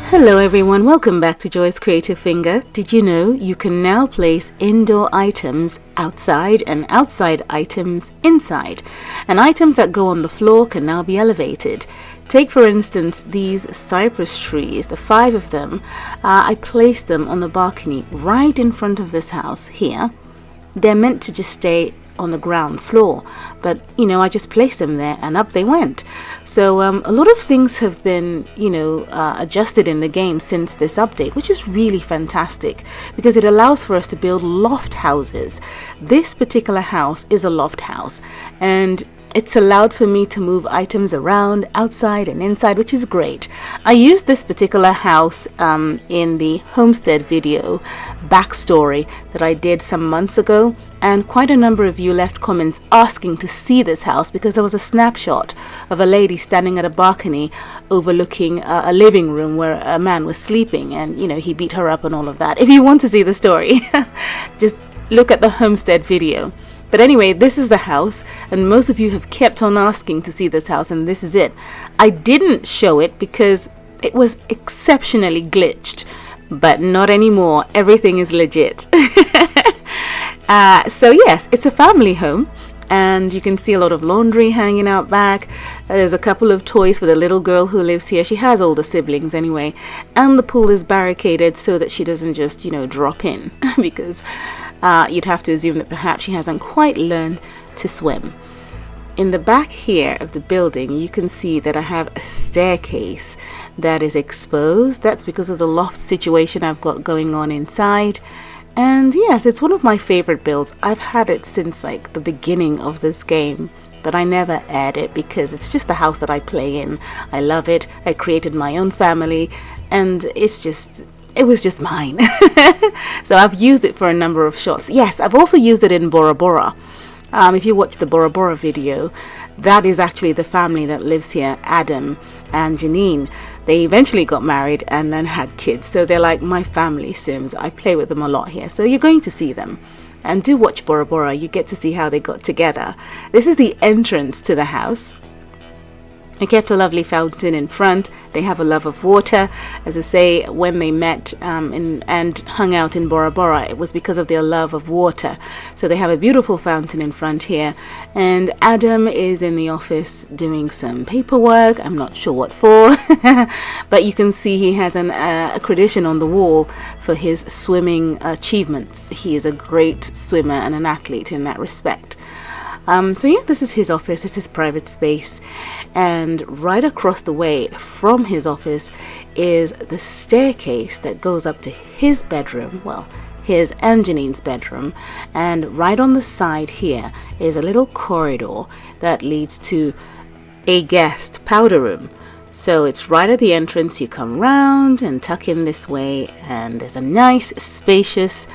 Hello everyone, welcome back to Joy's JCfinger. Did you know you can now place indoor items outside and outside items inside? And items that go on the floor can now be elevated. Take for instance these cypress trees, the 5 of them. I placed them on the balcony right in front of this house here. They're meant to just stay on the ground floor, but I just placed them there and up they went. So a lot of things have been adjusted in the game since this update, which is really fantastic because it allows for us to build loft houses. This particular house is a loft house, and it's allowed for me to move items around outside and inside, which is great. I used this particular house in the homestead video backstory that I did some months ago, and quite a number of you left comments asking to see this house because there was a snapshot of a lady standing at a balcony overlooking a living room where a man was sleeping, and he beat her up and all of that. If you want to see the story, just look at the homestead video. But anyway, this is the house, and most of you have kept on asking to see this house, and this is it. I didn't show it because it was exceptionally glitched, but not anymore. Everything is legit. So yes, it's a family home, and you can see a lot of laundry hanging out back. There's a couple of toys for the little girl who lives here. She has older siblings anyway, and the pool is barricaded so that she doesn't just drop in because you'd have to assume that perhaps she hasn't quite learned to swim. In the back here of the building, you can see that I have a staircase that is exposed. That's because of the loft situation I've got going on inside. And yes, it's one of my favorite builds. I've had it since like the beginning of this game, but I never aired it because it's just the house that I play in. I love it. I created my own family, and it was just mine. So I've used it for a number of shots. Yes, I've also used it in Bora Bora. If you watch the Bora Bora video, that is actually the family that lives here, Adam and Janine. They eventually got married and then had kids, so they're like my family Sims. I play with them a lot here, so you're going to see them. And do watch Bora Bora, you get to see how they got together. This is the entrance to the house. I kept a lovely fountain in front. They have a love of water. As I say, when they met and hung out in Bora Bora, it was because of their love of water. So they have a beautiful fountain in front here. And Adam is in the office doing some paperwork. I'm not sure what for. But you can see he has an accreditation on the wall for his swimming achievements. He is a great swimmer and an athlete in that respect. So yeah, this is his office. It's his private space, and right across the way from his office is the staircase that goes up to his bedroom, well, his and Janine's bedroom, and right on the side here is a little corridor that leads to a guest powder room. So it's right at the entrance. You come round and tuck in this way, and there's a nice spacious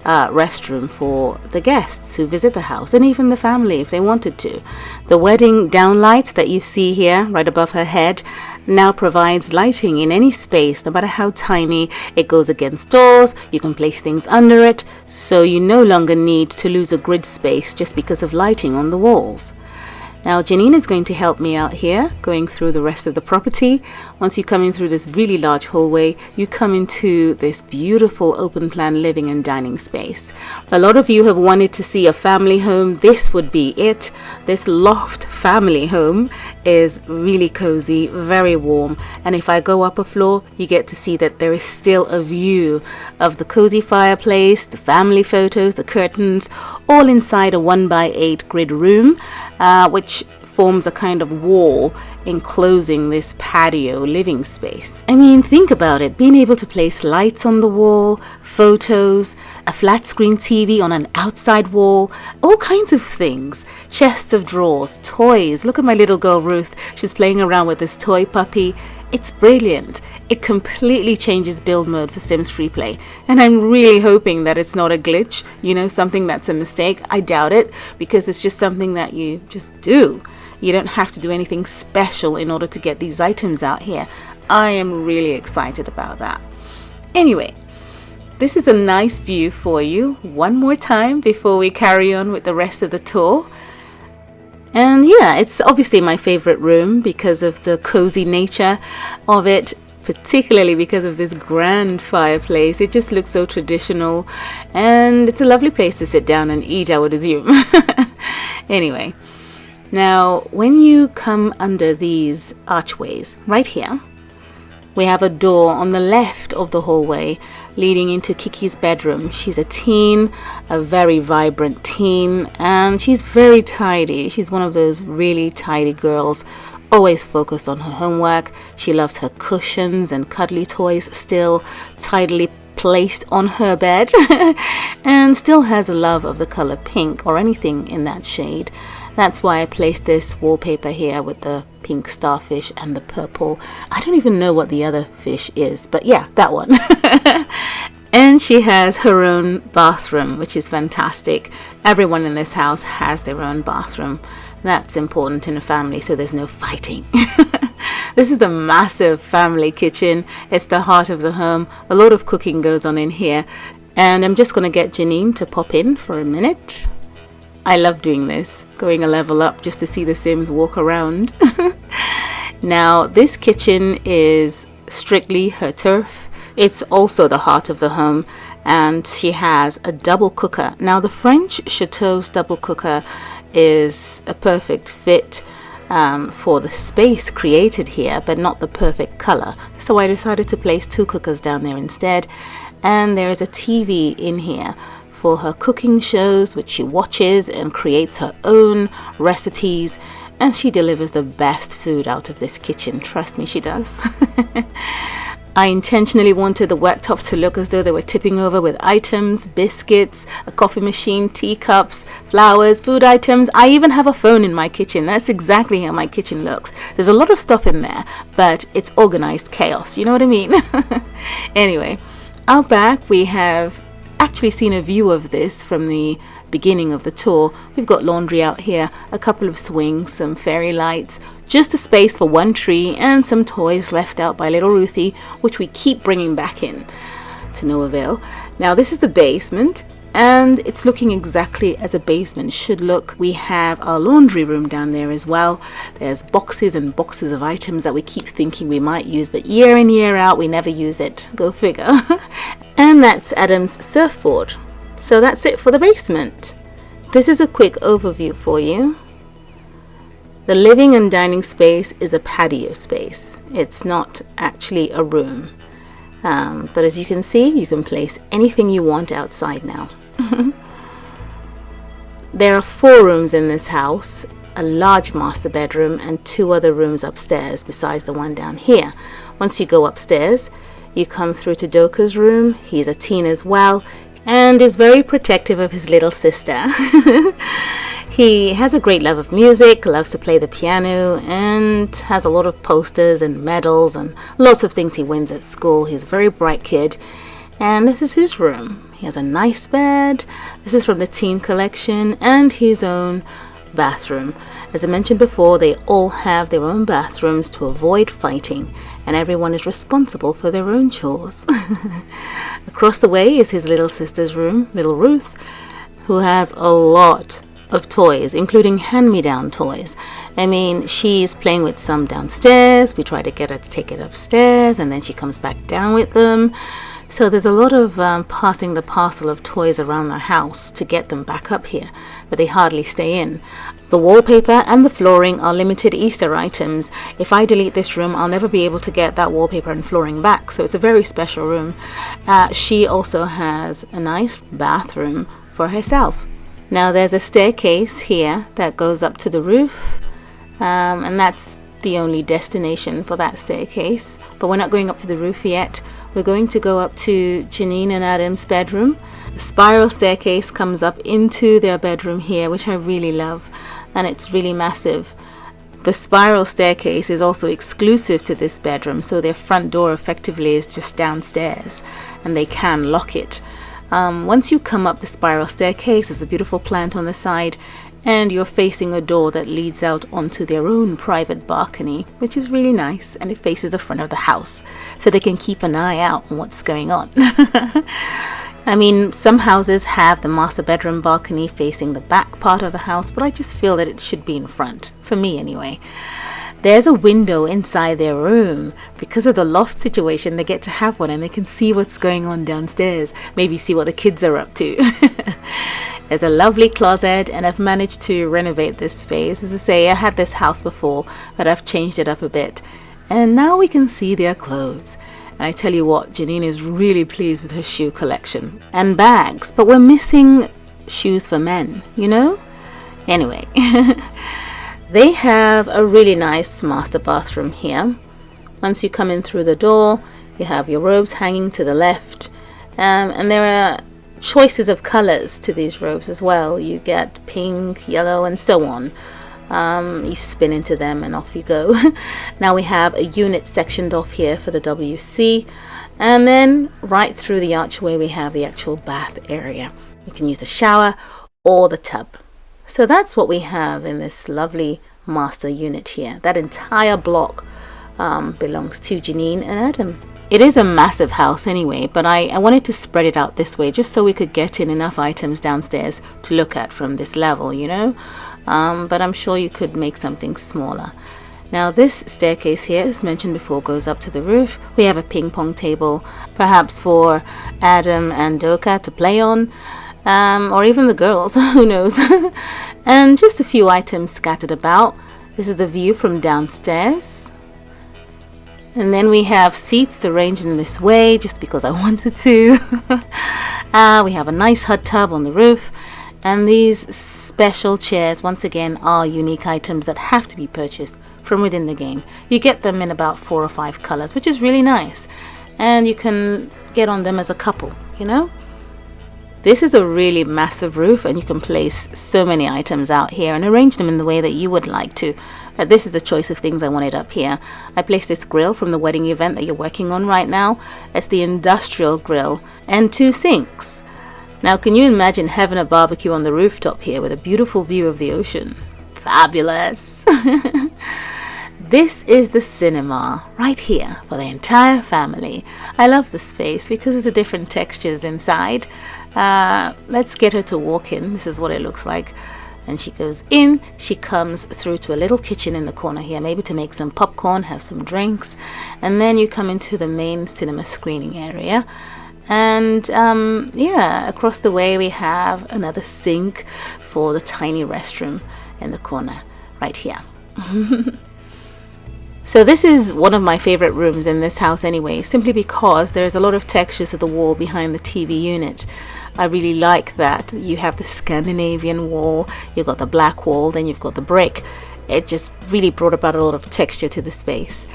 restroom for the guests who visit the house, and even the family if they wanted to. The wedding downlight that you see here right above her head now provides lighting in any space, no matter how tiny. It goes against doors. You can place things under it, so you no longer need to lose a grid space just because of lighting on the walls. Now Janine is going to help me out here, going through the rest of the property. Once you come in through this really large hallway, you come into this beautiful open plan living and dining space. A lot of you have wanted to see a family home. This would be it. This loft family home is really cozy, very warm, and if I go up a floor, you get to see that there is still a view of the cozy fireplace, the family photos, the curtains, all inside a 1x8 grid room, which forms a kind of wall enclosing this patio living space. I mean, think about it, being able to place lights on the wall, photos, a flat screen TV on an outside wall, all kinds of things, chests of drawers, toys. Look at my little girl Ruth, she's playing around with this toy puppy. It's brilliant. It completely changes build mode for Sims FreePlay, and I'm really hoping that it's not a glitch, something that's a mistake. I doubt it, because it's just something that you just do. You don't have to do anything special in order to get these items out here. I am really excited about that. Anyway, this is a nice view for you one more time before we carry on with the rest of the tour. And yeah, it's obviously my favorite room because of the cozy nature of it. particularly because of this grand fireplace. It just looks so traditional, and it's a lovely place to sit down and eat, I would assume. Anyway, now when you come under these archways right here, we have a door on the left of the hallway leading into Kiki's bedroom. She's a teen, a very vibrant teen, and she's very tidy. She's one of those really tidy girls, always focused on her homework. She loves her cushions and cuddly toys still tidily placed on her bed and still has a love of the color pink or anything in that shade. That's why I placed this wallpaper here with the pink starfish and the purple. I don't even know what the other fish is, but yeah, that one. And she has her own bathroom, which is fantastic. Everyone in this house has their own bathroom. That's important in a family, so there's no fighting. This is the massive family kitchen. It's the heart of the home. A lot of cooking goes on in here. And I'm just going to get Janine to pop in for a minute. I love doing this, going a level up just to see the Sims walk around. Now, this kitchen is strictly her turf. It's also the heart of the home, and she has a double cooker. Now, the French Chateau's double cooker is a perfect fit for the space created here, but not the perfect color. So I decided to place 2 cookers down there instead, and there is a TV in here for her cooking shows, which she watches and creates her own recipes, and she delivers the best food out of this kitchen. Trust me, she does. I intentionally wanted the worktops to look as though they were tipping over with items, biscuits, a coffee machine, teacups, flowers, food items. I even have a phone in my kitchen. That's exactly how my kitchen looks. There's a lot of stuff in there, but it's organized chaos. You know what I mean? Anyway, out back we have actually seen a view of this from the beginning of the tour. We've got laundry out here, a couple of swings, some fairy lights, just a space for one tree, and some toys left out by little Ruthie, which we keep bringing back in to no avail. Now this is the basement, and it's looking exactly as a basement should look. We have our laundry room down there as well. There's boxes and boxes of items that we keep thinking we might use, but year in year out we never use it. Go figure. And that's Adam's surfboard. So that's it for the basement. This is a quick overview for you. The living and dining space is a patio space. It's not actually a room. But as you can see, you can place anything you want outside now. There are 4 rooms in this house, a large master bedroom and 2 other rooms upstairs besides the one down here. Once you go upstairs, you come through to Doka's room. He's a teen as well and is very protective of his little sister. He has a great love of music, loves to play the piano, and has a lot of posters and medals and lots of things he wins at school. He's a very bright kid, and this is his room. He has a nice bed. This is from the teen collection, and his own bathroom. As I mentioned before, they all have their own bathrooms to avoid fighting, and everyone is responsible for their own chores. Across the way is his little sister's room, little Ruth, who has a lot of toys, including hand-me-down toys. I mean, she's playing with some downstairs. We try to get her to take it upstairs, and then she comes back down with them. So there's a lot of passing the parcel of toys around the house to get them back up here, but they hardly stay in. The wallpaper and the flooring are limited Easter items. If I delete this room, I'll never be able to get that wallpaper and flooring back, so it's a very special room. She also has a nice bathroom for herself. Now there's a staircase here that goes up to the roof, and that's the only destination for that staircase. But we're not going up to the roof yet. We're going to go up to Janine and Adam's bedroom. The spiral staircase comes up into their bedroom here, which I really love, and it's really massive. The spiral staircase is also exclusive to this bedroom, so their front door effectively is just downstairs, and they can lock it. Once you come up the spiral staircase, there's a beautiful plant on the side, and you're facing a door that leads out onto their own private balcony, which is really nice, and it faces the front of the house, so they can keep an eye out on what's going on. I mean, some houses have the master bedroom balcony facing the back part of the house, but I just feel that it should be in front, for me anyway. There's a window inside their room. Because of the loft situation, they get to have one and they can see what's going on downstairs. Maybe see what the kids are up to. There's a lovely closet, and I've managed to renovate this space. As I say, I had this house before, but I've changed it up a bit. And now we can see their clothes. And I tell you what, Janine is really pleased with her shoe collection. And bags, but we're missing shoes for men, you know? Anyway. They have a really nice master bathroom here. Once you come in through the door, you have your robes hanging to the left, and there are choices of colors to these robes as well. You get pink, yellow, and so on. You spin into them and off you go. Now we have a unit sectioned off here for the WC, and then right through the archway we have the actual bath area. You can use the shower or the tub. So that's what we have in this lovely master unit here. That entire block belongs to Janine and Adam. It is a massive house anyway, but I wanted to spread it out this way just so we could get in enough items downstairs to look at from this level, you know. But I'm sure you could make something smaller. Now this staircase here, as mentioned before, goes up to the roof. We have a ping pong table, perhaps for Adam and Doka to play on. Or even the girls, who knows. And just a few items scattered about. This is the view from downstairs. And then we have seats arranged in this way just because I wanted to. We have a nice hot tub on the roof. And these special chairs, once again, are unique items that have to be purchased from within the game. You get them in about 4 or 5 colors, which is really nice. And you can get on them as a couple, you know. This is a really massive roof, and you can place so many items out here and arrange them in the way that you would like to. This is the choice of things I wanted up here. I placed this grill from the wedding event that you're working on right now. It's the industrial grill, and 2 sinks. Now can you imagine having a barbecue on the rooftop here with a beautiful view of the ocean? Fabulous! This is the cinema right here for the entire family. I love the space because of the different textures inside. Let's get her to walk in. This is what it looks like. And she goes in, she comes through to a little kitchen in the corner here, maybe to make some popcorn, have some drinks, and then you come into the main cinema screening area. And yeah, across the way we have another sink for the tiny restroom in the corner right here. So this is one of my favorite rooms in this house anyway, simply because there's a lot of textures to the wall behind the TV unit. I really like that. You have the Scandinavian wall, you've got the black wall, then you've got the brick. It just really brought about a lot of texture to the space.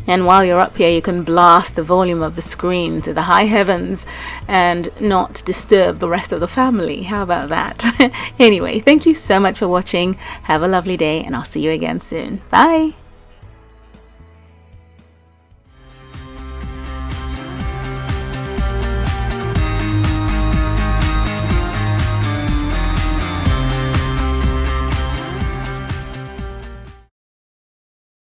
And while you're up here, you can blast the volume of the screen to the high heavens and not disturb the rest of the family. How about that? Anyway, thank you so much for watching. Have a lovely day, and I'll see you again soon. Bye.